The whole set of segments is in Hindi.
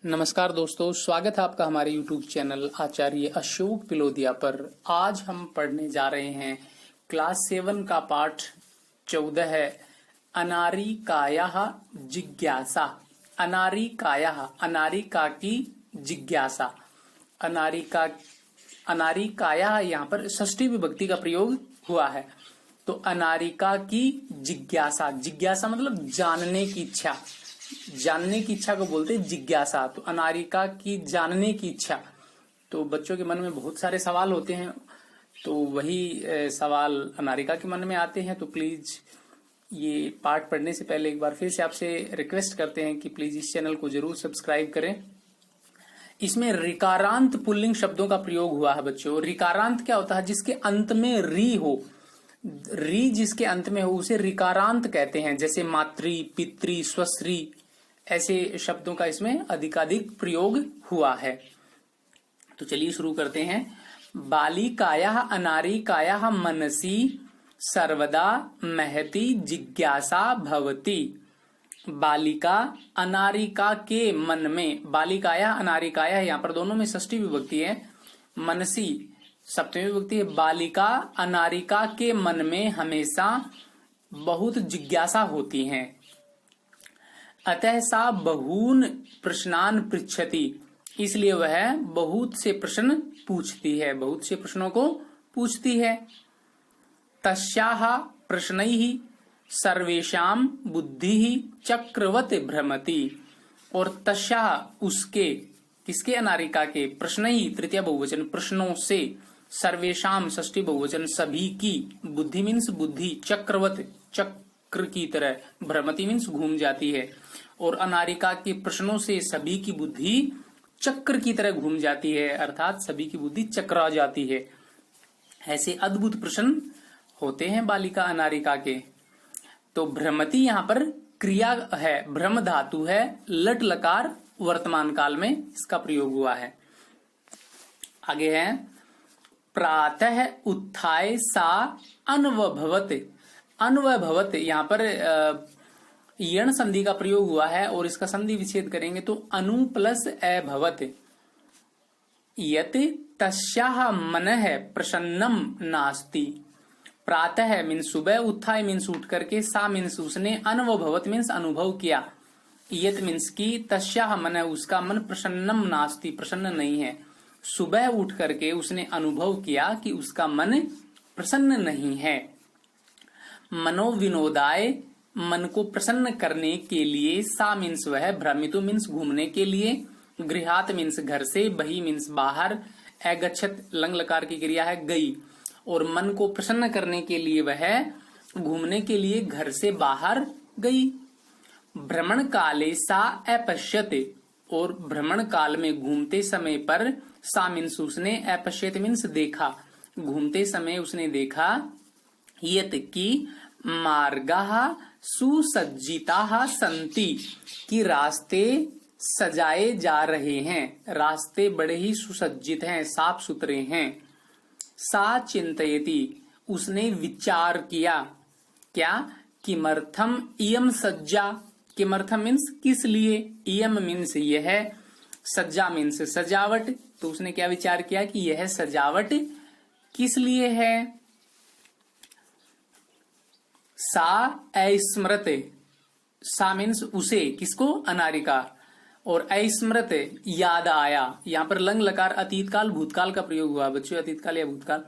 नमस्कार दोस्तों, स्वागत है आपका हमारे YouTube चैनल आचार्य अशोक पिलोदिया पर। आज हम पढ़ने जा रहे हैं क्लास 7 का पाठ 14 है अनारिकायाः जिज्ञासा। अनारिका की जिज्ञासा। अनारिकायाः यहाँ पर षष्ठी विभक्ति का प्रयोग हुआ है। तो अनारिका की जिज्ञासा मतलब जानने की इच्छा। जानने की इच्छा को बोलते हैं जिज्ञासा। तो अनारिका की जानने की इच्छा। तो बच्चों के मन में बहुत सारे सवाल होते हैं, तो वही सवाल अनारिका के मन में आते हैं। तो प्लीज ये पाठ पढ़ने से पहले एक बार फिर से आपसे रिक्वेस्ट करते हैं कि प्लीज इस चैनल को जरूर सब्सक्राइब करें। इसमें रिकारांत पुल्लिंग शब्दों का प्रयोग हुआ है बच्चों। रिकारांत क्या होता है? जिसके अंत में री हो, री जिसके अंत में हो उसे रिकारांत कहते हैं। जैसे मातृ, पितृ, स्वश्री ऐसे शब्दों का इसमें अधिकाधिक प्रयोग हुआ है। तो चलिए शुरू करते हैं। बालिकायाः अनारिकायाः मनसि सर्वदा महती जिज्ञासा भवति। बालिका अनारिका के मन में, बालिकायाः अनारिकायाः यहाँ पर दोनों में षष्ठी विभक्ति है, मनसी सप्तमी विभक्ति है। बालिका अनारिका के मन में हमेशा बहुत जिज्ञासा होती है। अतः सा बहून प्रश्नान पृच्छति, इसलिए वह बहुत से प्रश्न पूछती है, बहुत से प्रश्नों को पूछती है। तस्याः प्रश्नैः सर्वेषां बुद्धिः चक्रवत् भ्रमति। और तस्याः उसके, किसके? अनारिका के, प्रश्नैः तृतीय बहुवचन, प्रश्नों से, सर्वेषां षष्ठी बहुवचन, सभी की, बुद्धि मीन्स बुद्धि, चक्रवत चक्र की तरह, भ्रमति मीन्स घूम जाती है। और अनारिका के प्रश्नों से सभी की बुद्धि चक्र की तरह घूम जाती है, अर्थात सभी की बुद्धि चकरा जाती है। ऐसे अद्भुत प्रश्न होते हैं बालिका अनारिका के। तो भ्रमति यहाँ पर क्रिया है, भ्रम धातु है, लट लकार वर्तमान काल में इसका प्रयोग हुआ है। आगे है प्रातः उत्थाय सा अन्वभवत। अन्वभवत यहाँ पर यण संधि का प्रयोग हुआ है और इसका संधि विच्छेद करेंगे तो अनु प्लस अभवत। यत तस्याः मनः प्रसन्नम नास्ति। प्रातः मीन्स सुबह, उत्थाय मीन्स उठ करके, सा मीन्स उसने, अनुभवत मीन्स अनुभव किया, यत मीन्स की, तस्याः मनः उसका मन, प्रसन्नम नास्ति प्रसन्न नहीं है। सुबह उठ करके उसने अनुभव किया कि उसका मन प्रसन्न नहीं है। मनोविनोदाय मन को प्रसन्न करने के लिए, सा मीन्स वह, भ्रमितो मीन्स घूमने के लिए, गृहात मीन्स घर से, बही मीन्स बाहर, अगच्छत लंग लकार की क्रिया है गई। और मन को प्रसन्न करने के लिए वह घूमने के लिए घर से बाहर गई। भ्रमण काले सा अपश्यते, और भ्रमण काल में घूमते समय पर, सा मीन्स उसने, अपश्यत मीन्स देखा, घूमते समय उसने देखा, यत की मार्गाः सुसज्जिताः सन्ति, कि रास्ते सजाए जा रहे हैं, रास्ते बड़े ही सुसज्जित हैं, साफ सुथरे हैं। सा चिंतयति, उसने विचार किया, क्या? किमर्थम इयम सज्जा, किमर्थम मीन्स किस लिए, इयम मीन्स यह, सज्जा मीन्स सजावट। तो उसने क्या विचार किया कि यह सजावट किस लिए है। सा अस्मृत, सा मीन्स उसे, किसको? अनारिका। और अस्मृत याद आया, यहाँ पर लंग लकार अतीत काल भूतकाल का प्रयोग हुआ बच्चों, अतीत काल या भूतकाल।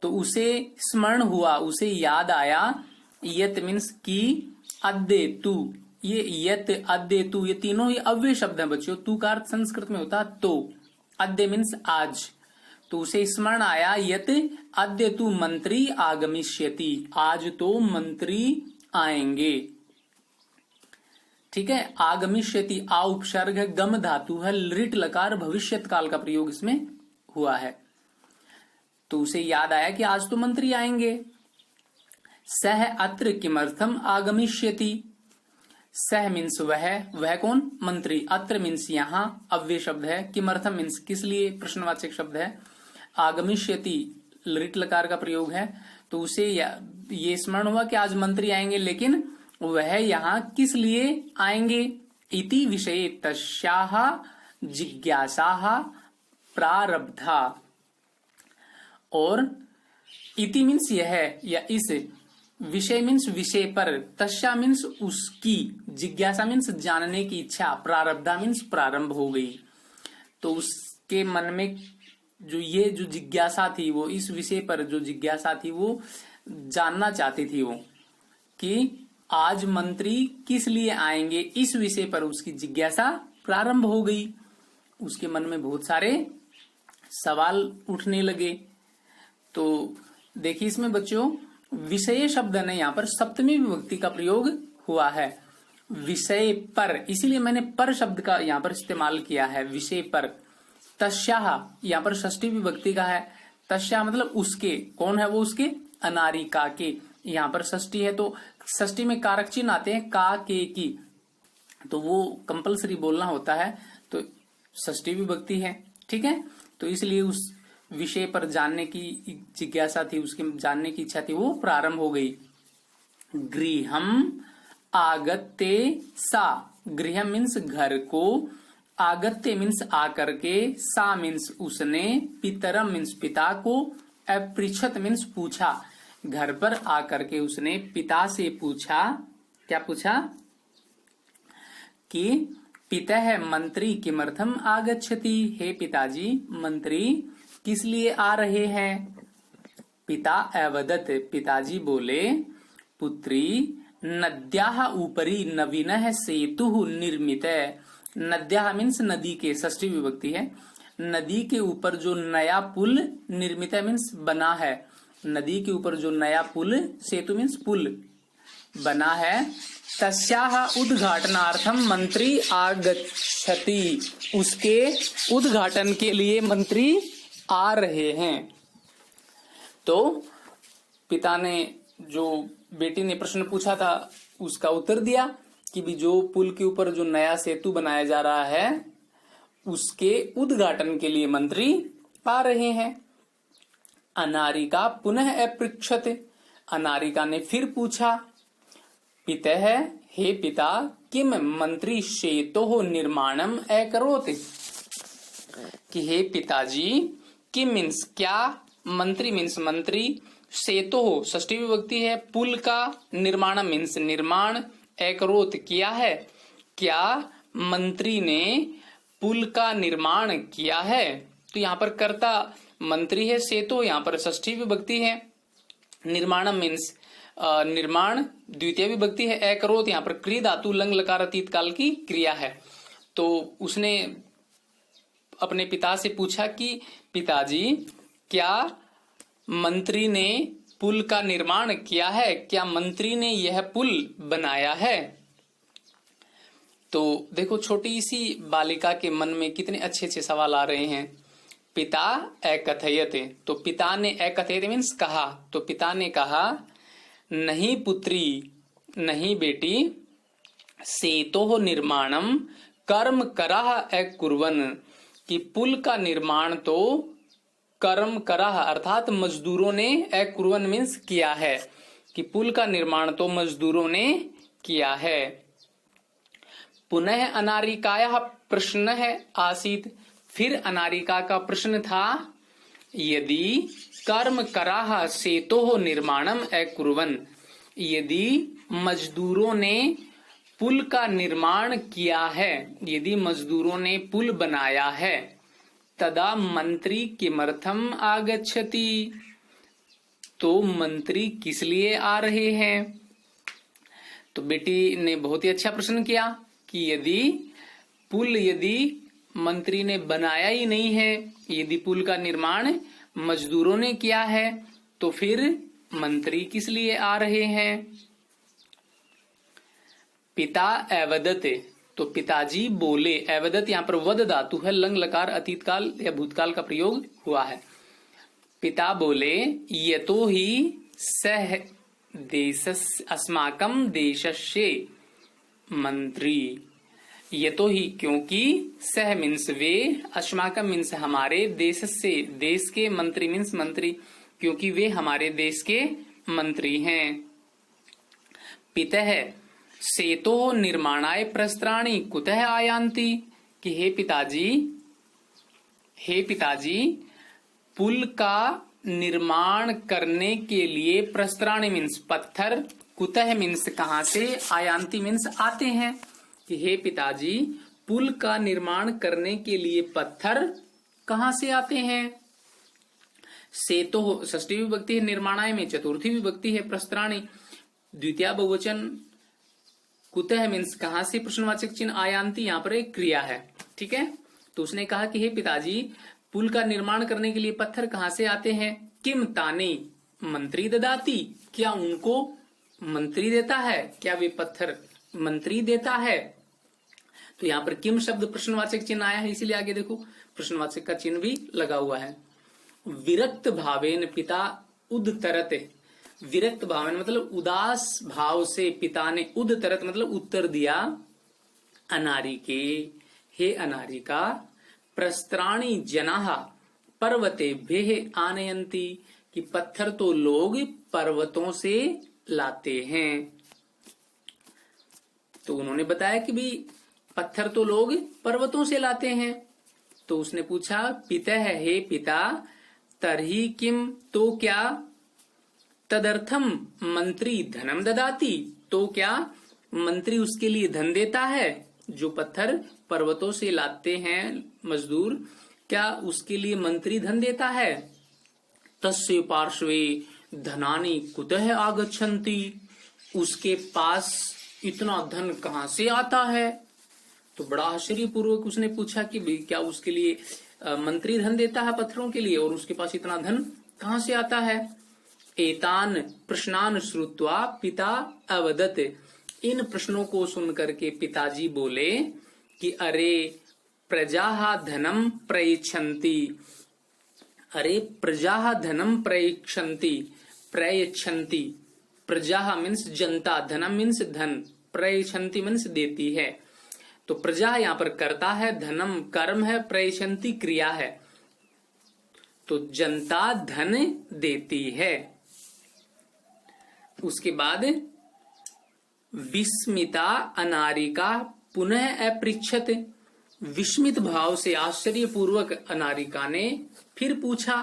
तो उसे स्मरण हुआ, उसे याद आया। यत मीन्स की, अद्य तू, ये यत अद्य तू ये तीनों ही अव्यय शब्द हैं बच्चों। तू का अर्थ संस्कृत में होता तो, अद्य मीन्स आज। तो उसे स्मरण आया, यत अद्य तु मंत्री आगमिष्यति, आज तो मंत्री आएंगे। ठीक है, आगमिष्यति, आ उपसर्ग है, गम धातु है, लृट लकार भविष्यत काल का प्रयोग इसमें हुआ है। तो उसे याद आया कि आज तो मंत्री आएंगे। सह अत्र किमर्थम आगमिष्यति, सह मीन्स वह कौन? मंत्री। अत्र मीन्स यहाँ अव्यय शब्द है, किमर्थम मीन्स किस लिए, प्रश्नवाचक शब्द है। आगमिष्यति लृट लकार का प्रयोग है। तो उसे ये स्मरण हुआ कि आज मंत्री आएंगे, लेकिन वह यहाँ किस लिए आएंगे। इति विषये तस्याः जिज्ञासा प्रारब्धा। और इति मीन्स यह है या इस, विषय मीन्स विषय पर, तस्या मीन्स उसकी, जिज्ञासा मीन्स जानने की इच्छा, प्रारब्धा मीन्स प्रारंभ हो गई। तो उसके मन में जो जिज्ञासा थी, वो इस विषय पर जो जिज्ञासा थी वो जानना चाहती थी वो, कि आज मंत्री किस लिए आएंगे, इस विषय पर उसकी जिज्ञासा प्रारंभ हो गई। उसके मन में बहुत सारे सवाल उठने लगे। तो देखिए इसमें बच्चों विषय शब्द ने यहाँ पर सप्तमी विभक्ति का प्रयोग हुआ है, विषय पर, इसीलिए मैंने पर शब्द का यहाँ पर इस्तेमाल किया है, विषय पर। तस्याह यहाँ पर षष्ठी विभक्ति का है, तस्या मतलब उसके, कौन है वो, उसके, अनारिका के। यहाँ पर षष्ठी है तो षष्ठी में कारक चिन्ह आते हैं का, के, की, तो वो कंपलसरी बोलना होता है, तो षष्ठी विभक्ति है, ठीक है। तो इसलिए उस विषय पर जानने की जिज्ञासा थी, उसके जानने की इच्छा थी, वो प्रारंभ हो गई। गृहम आगत्ते सा, गृहम मीन्स घर को, आगत्ते मीन्स आकर के, सा मीन्स उसने, पितरम मीन्स पिता को, अपृच्छत मीन्स पूछा, घर पर आकर के उसने पिता से पूछा, क्या पूछा, कि पितः मंत्री किमर्थम आगच्छति, हे पिताजी मंत्री किस लिए आ रहे हैं। पिता अवदत, पिताजी बोले, पुत्री नद्याः उपरि नवीनः सेतुः निर्मितः, नद्याः मीन्स नदी के, षष्ठी विभक्ति है, नदी के ऊपर जो नया पुल, निर्मितः मीन्स बना है, नदी के ऊपर जो नया पुल, सेतु मीन्स पुल बना है, तस्याः उद्घाटनार्थम मंत्री आगच्छति, उसके उद्घाटन के लिए मंत्री आ रहे हैं। तो पिता ने, जो बेटी ने प्रश्न पूछा था उसका उत्तर दिया कि भी जो पुल के ऊपर जो नया सेतु बनाया जा रहा है उसके उद्घाटन के लिए मंत्री आ रहे हैं। अनारिका पुनः अपृच्छत, अनारिका ने फिर पूछा, पितः हे पिता किम मंत्री सेतोः निर्माणम अकरोत्, कि हे पिताजी, किम मीन्स क्या, मंत्री मीन्स मंत्री, सेतोः षष्ठी विभक्ति है, पुल का, निर्माणम मीन्स निर्माण, अकरोत् किया है, क्या मंत्री ने पुल का निर्माण किया है। तो यहाँ पर कर्ता मंत्री है, सेतु यहाँ पर षष्ठी विभक्ति है, निर्माणम मीन्स निर्माण द्वितीय विभक्ति है, अकरोत् यहाँ पर क्रिया धातु लंग लकार अतीत काल की क्रिया है। तो उसने अपने पिता से पूछा कि पिताजी क्या मंत्री ने पुल का निर्माण किया है, क्या मंत्री ने यह पुल बनाया है। तो देखो छोटी सी बालिका के मन में कितने अच्छे अच्छे सवाल आ रहे हैं। पिता अकथयते, तो पिता ने, अकथयते मीन्स कहा, तो पिता ने कहा, नहीं पुत्री, नहीं बेटी, सेतोः निर्माणम कर्म करः अकुर्वन्, कि पुल का निर्माण तो कर्म करः अर्थात मजदूरों ने, अकुर्वन् मीन्स किया है, कि पुल का निर्माण तो मजदूरों ने किया है। पुनः अनारिकायाः प्रश्न है आसीत, फिर अनारिका का प्रश्न था, यदि कर्म कराः सेतोः निर्माणम अकुर्वन्, यदि मजदूरों ने पुल का निर्माण किया है, यदि मजदूरों ने पुल बनाया है, तदा मंत्री किमर्थम आगच्छति, तो मंत्री किस लिए आ रहे हैं। तो बेटी ने बहुत ही अच्छा प्रश्न किया कि यदि पुल, यदि मंत्री ने बनाया ही नहीं है, यदि पुल का निर्माण मजदूरों ने किया है, तो फिर मंत्री किस लिए आ रहे हैं। पिता अवदते, तो पिताजी बोले, अवदत यहाँ पर वद धातु है, लंग लकार अतीत काल या भूतकाल का प्रयोग हुआ है। पिता बोले, यतो ही सह देशस्य अस्माकं देशस्य मंत्री, यतो ही क्योंकि, सह मीन्स वे, अस्माकं मीन्स हमारे, देश से देश के, मंत्री मीन्स मंत्री, क्योंकि वे हमारे देश के मंत्री हैं। पितः सेतोः निर्माणाय प्रस्त्राणि कुतः आयान्ति, कि हे पिताजी पुल का निर्माण करने के लिए प्रस्तराणी मीन्स पत्थर, कुतः मीन्स कहां से, आयांति मीन्स आते हैं। कि हे पिताजी पुल का निर्माण करने के लिए पत्थर कहां से आते हैं। से तो षष्ठी विभक्ति है निर्माणाय में, चतुर्थी विभक्ति है प्रस्तराणी, द्वितीय बहुवचन कुतः मीन्स कहां से, प्रश्नवाचक चिन्ह आयांति, यहां पर एक क्रिया है। ठीक है, तो उसने कहा कि हे पिताजी पुल का निर्माण करने के लिए पत्थर कहां से आते हैं। किम ताने मंत्री ददाती, क्या उनको मंत्री देता है, क्या वे पत्थर मंत्री देता है। तो यहां पर किम शब्द प्रश्नवाचक चिन्ह आया है, इसीलिए आगे देखो प्रश्नवाचक का चिन्ह भी लगा हुआ है। विरक्त भावेन पिता उद्धरत, विरक्त भावेन मतलब उदास भाव से पिता ने, उद्धरत मतलब उत्तर दिया, अनारी के, हे अनारिका, प्रस्त्राणी जनाः पर्वतेभ्यः आनयन्ति, कि पत्थर तो लोग पर्वतों से लाते हैं। तो उन्होंने बताया कि भी पत्थर तो लोग पर्वतों से लाते हैं। तो उसने पूछा पितः, हे पिता, तर्हि किम, तो क्या, तदर्थम मंत्री धनम ददाति, तो क्या मंत्री उसके लिए धन देता है। जो पत्थर पर्वतों से लाते हैं मजदूर, क्या उसके लिए मंत्री धन देता है। तस्य पार्श्वे धनानि कुतः आगच्छन्ति, उसके पास इतना धन कहां से आता है। तो बड़ा आश्चर्यपूर्वक उसने पूछा कि भाई क्या उसके लिए मंत्री धन देता है पत्थरों के लिए, और उसके पास इतना धन कहां से आता है। एतान प्रश्नान श्रुत्वा पिता अवदत, इन प्रश्नों को सुनकर के पिताजी बोले कि अरे प्रजा धनम प्रयच्छन्ति, अरे प्रजा धनम प्रयच्छन्ति, प्रयच्छन्ति, प्रजा मीन्स जनता, धनम मीन्स धन, प्रयच्छन्ति मीन्स देती है। तो प्रजा यहां पर कर्ता है, धनम कर्म है, प्रयच्छन्ति क्रिया है। तो जनता धन देती है। उसके बाद विस्मिता अनारिका पुनः अपृच्छत, विस्मित भाव से आश्चर्यपूर्वक अनारिका ने फिर पूछा।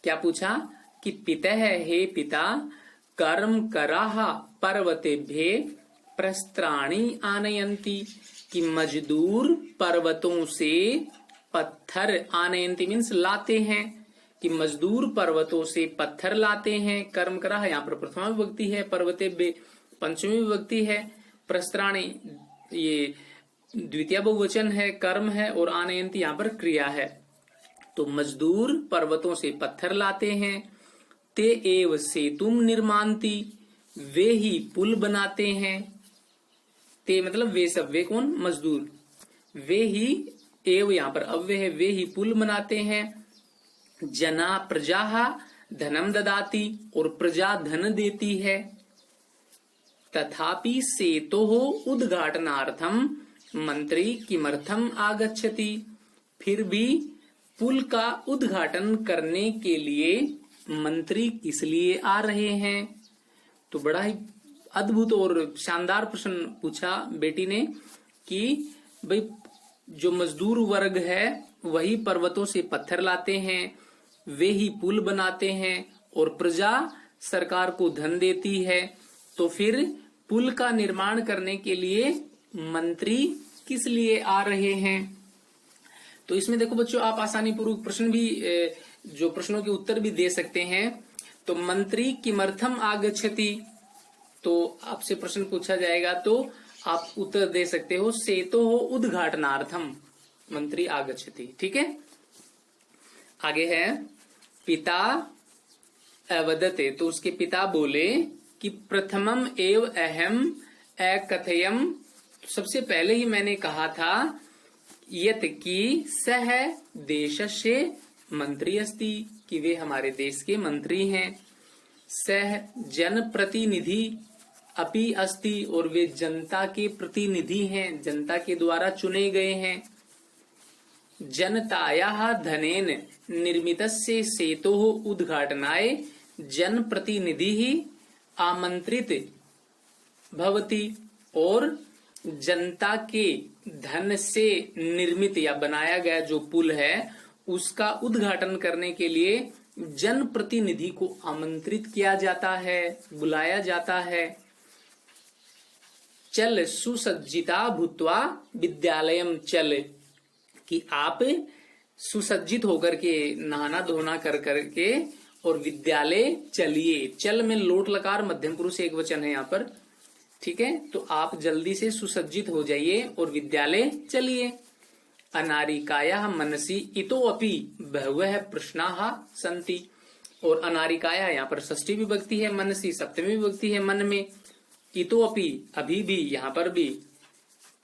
क्या पूछा कि पितः, हे पिता, कर्म कराह पर्वतेभ्यः प्रस्त्राणी आनयन्ति, कि मजदूर पर्वतों से पत्थर, आनयन्ति मीन्स लाते हैं, कि मजदूर पर्वतों से पत्थर लाते हैं। कर्म करा यहाँ पर प्रथमा विभक्ति है, पर्वतेभ्यः पंचमी विभक्ति है, प्रस्त्राणी ये द्वितीय बहुवचन है, कर्म है, और आनयन्ति यहाँ पर क्रिया है। तो मजदूर पर्वतों से पत्थर लाते हैं। ते एव सेतुम निर्मान्ति, वे ही पुल बनाते हैं। ते मतलब वे सब, वे कौन, मजदूर, वे ही, एव यहाँ पर अव्यय है, वे ही पुल बनाते हैं। जना प्रजा धनम ददाति, और प्रजा धन देती है। तथापि सेतोः उद्घाटनार्थम मंत्री किमर्थम आगच्छति, फिर भी पुल का उद्घाटन करने के लिए मंत्री किस लिए आ रहे हैं। तो बड़ा ही अद्भुत और शानदार प्रश्न पूछा बेटी ने कि भाई जो मजदूर वर्ग है वही पर्वतों से पत्थर लाते हैं, वे ही पुल बनाते हैं, और प्रजा सरकार को धन देती है। तो फिर पुल का निर्माण करने के लिए मंत्री किस लिए आ रहे हैं। तो इसमें देखो बच्चों, आप आसानी पूर्वक प्रश्न भी, जो प्रश्नों के उत्तर भी दे सकते हैं। तो मंत्री किमर्थम आगच्छति, तो आपसे प्रश्न पूछा जाएगा तो आप उत्तर दे सकते हो सेतोः उद्घाटनार्थम मंत्री आगच्छति। ठीक है, आगे है पिता अवदते, तो उसके पिता बोले कि प्रथमम एव अहम अकथयम, सबसे पहले ही मैंने कहा था यत की सह देशस्य मंत्री अस्ति, कि वे हमारे देश के मंत्री हैं। सह जन प्रतिनिधि अपि अस्ति, और वे जनता के प्रतिनिधि हैं, जनता के द्वारा चुने गए हैं। जनतायाः धनेन निर्मितस्य सेतोः उद्घाटनाय जन प्रतिनिधि ही आमंत्रित भवति, और जनता के धन से निर्मित या बनाया गया जो पुल है उसका उद्घाटन करने के लिए जनप्रतिनिधि को आमंत्रित किया जाता है, बुलाया जाता है। चल सुसज्जिता भूत्वा विद्यालयम चल, कि आप सुसज्जित होकर के नहाना धोना कर करके और विद्यालय चलिए। चल में लोट लकार मध्यम पुरुष एक वचन है यहाँ पर, ठीक है। तो आप जल्दी से सुसज्जित हो जाइए और विद्यालय चलिए। अनारिकाया मनसी इतोपि बहवः प्रश्नाः सन्ति, और अनारिकाया यहाँ पर षष्ठी विभक्ति है, मनसी सप्तमी विभक्ति है, मन में, इतोपि अभी भी, यहाँ पर भी,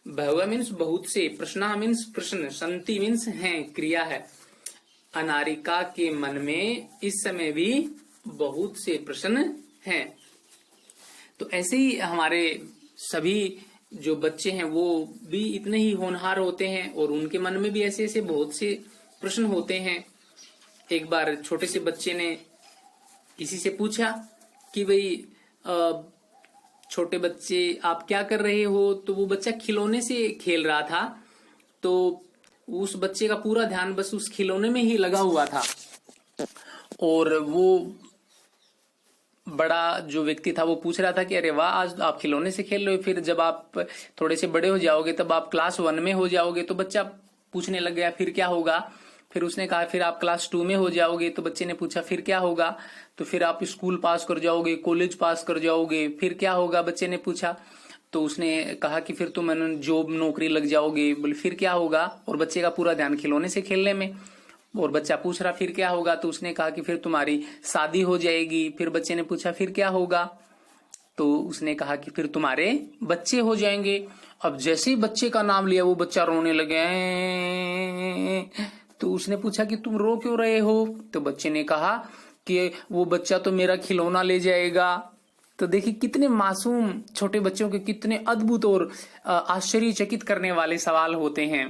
बहवः मीन्स बहुत से, प्रश्ना मीन्स प्रश्न, सन्ति मीन्स हैं, क्रिया है। अनारिका के मन में इस समय भी बहुत से प्रश्न हैं। तो ऐसे ही हमारे सभी जो बच्चे हैं वो भी इतने ही होनहार होते हैं और उनके मन में भी ऐसे ऐसे बहुत से प्रश्न होते हैं। एक बार छोटे से बच्चे ने किसी से पूछा कि भाई छोटे बच्चे आप क्या कर रहे हो, तो वो बच्चा खिलौने से खेल रहा था, तो उस बच्चे का पूरा ध्यान बस उस खिलौने में ही लगा हुआ था। और वो बड़ा जो व्यक्ति था वो पूछ रहा था कि अरे वाह, आज आप खिलौने से खेल रहे हो, फिर जब आप थोड़े से बड़े हो जाओगे तब आप क्लास 1 में हो जाओगे। तो बच्चा पूछने लग गया फिर क्या होगा। फिर उसने कहा फिर आप क्लास 2 में हो जाओगे। तो बच्चे ने पूछा फिर क्या होगा। तो फिर आप स्कूल पास कर जाओगे, कॉलेज पास कर जाओगे, फिर क्या होगा, बच्चे ने पूछा। तो उसने कहा कि फिर तुम जॉब नौकरी लग जाओगे। बोले फिर क्या होगा, और बच्चे का पूरा ध्यान खिलौने से खेलने में। और बच्चा पूछ रहा फिर क्या होगा। तो उसने कहा कि फिर तुम्हारी शादी हो जाएगी। फिर बच्चे ने पूछा फिर क्या होगा। तो उसने कहा कि फिर तुम्हारे बच्चे हो जाएंगे। अब जैसे ही बच्चे का नाम लिया वो बच्चा रोने लगे। तो उसने पूछा कि तुम रो क्यों रहे हो। तो बच्चे ने कहा कि वो बच्चा तो मेरा खिलौना ले जाएगा। तो देखिए कितने मासूम छोटे बच्चों के कितने अद्भुत और आश्चर्यचकित करने वाले सवाल होते हैं।